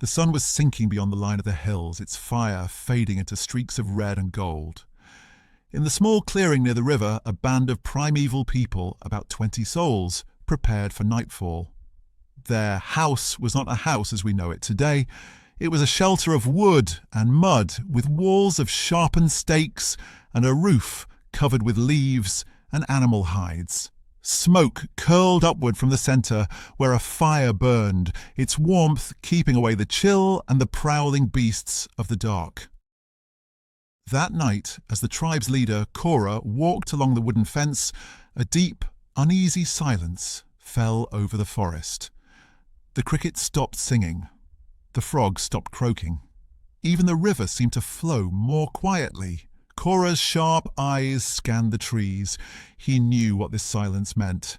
The sun was sinking beyond the line of the hills, its fire fading into streaks of red and gold. In the small clearing near the river, a band of primeval people, about 20 souls, prepared for nightfall. Their house was not a house as we know it today. It was a shelter of wood and mud, with walls of sharpened stakes and a roof covered with leaves and animal hides. Smoke curled upward from the centre, where a fire burned, its warmth keeping away the chill and the prowling beasts of the dark. That night, as the tribe's leader, Cora, walked along the wooden fence, a deep, uneasy silence fell over the forest. The crickets stopped singing. The frogs stopped croaking. Even the river seemed to flow more quietly. Cora's sharp eyes scanned the trees. He knew what this silence meant.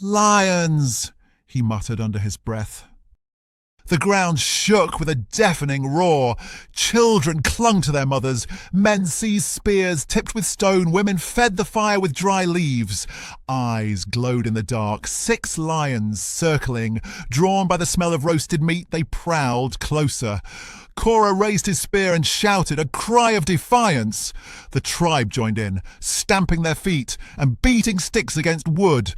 "Lions!" he muttered under his breath. The ground shook with a deafening roar. Children clung to their mothers. Men seized spears tipped with stone. Women fed the fire with dry leaves. Eyes glowed in the dark. 6 lions circling. Drawn by the smell of roasted meat, they prowled closer. Cora raised his spear and shouted, a cry of defiance. The tribe joined in, stamping their feet and beating sticks against wood.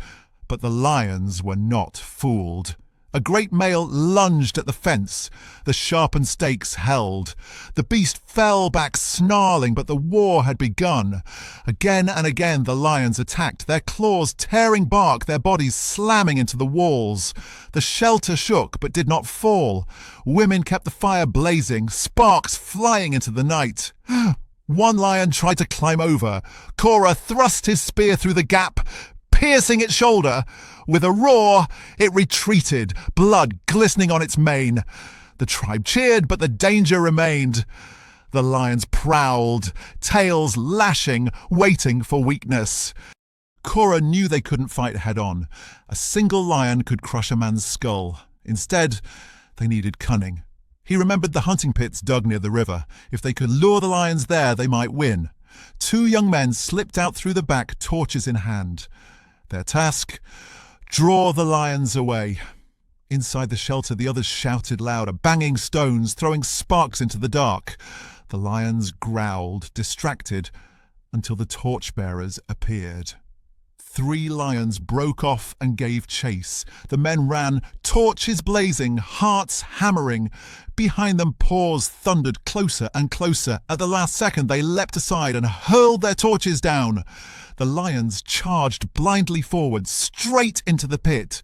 But the lions were not fooled. A great male lunged at the fence. The sharpened stakes held. The beast fell back snarling, but the war had begun. Again and again the lions attacked, their claws tearing bark, their bodies slamming into the walls. The shelter shook, but did not fall. Women kept the fire blazing, sparks flying into the night. One lion tried to climb over. Cora thrust his spear through the gap, piercing its shoulder. With a roar, it retreated, blood glistening on its mane. The tribe cheered, but the danger remained. The lions prowled, tails lashing, waiting for weakness. Cora knew they couldn't fight head-on. A single lion could crush a man's skull. Instead, they needed cunning. He remembered the hunting pits dug near the river. If they could lure the lions there, they might win. 2 young men slipped out through the back, torches in hand. Their task: draw the lions away. Inside the shelter, the others shouted louder, banging stones, throwing sparks into the dark. The lions growled, distracted, until the torchbearers appeared. 3 lions broke off and gave chase. The men ran, torches blazing, hearts hammering. Behind them, paws thundered closer and closer. At the last second, they leapt aside and hurled their torches down. The lions charged blindly forward, straight into the pit.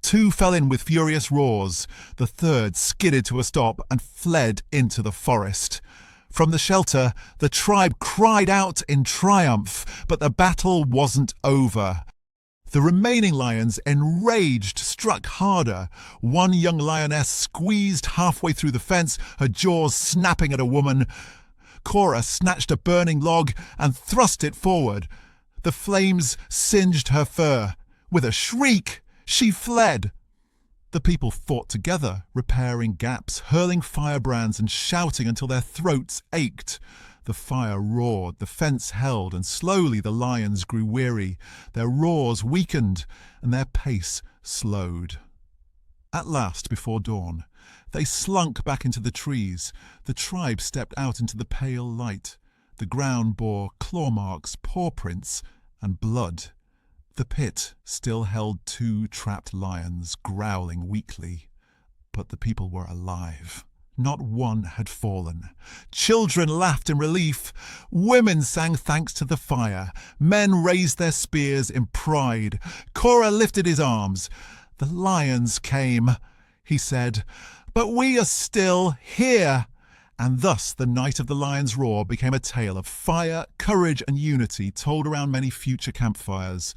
2 fell in with furious roars. The third skidded to a stop and fled into the forest. From the shelter, the tribe cried out in triumph, but the battle wasn't over. The remaining lions, enraged, struck harder. One young lioness squeezed halfway through the fence, her jaws snapping at a woman. Cora snatched a burning log and thrust it forward. The flames singed her fur. With a shriek, she fled. The people fought together, repairing gaps, hurling firebrands and shouting until their throats ached. The fire roared, the fence held, and slowly the lions grew weary. Their roars weakened, and their pace slowed. At last, before dawn, they slunk back into the trees. The tribe stepped out into the pale light. The ground bore claw marks, paw prints, and blood. The pit still held 2 trapped lions, growling weakly. But the people were alive. Not one had fallen. Children laughed in relief. Women sang thanks to the fire. Men raised their spears in pride. Cora lifted his arms. "The lions came," he said, "but we are still here." And thus the night of the lion's roar became a tale of fire, courage and unity told around many future campfires.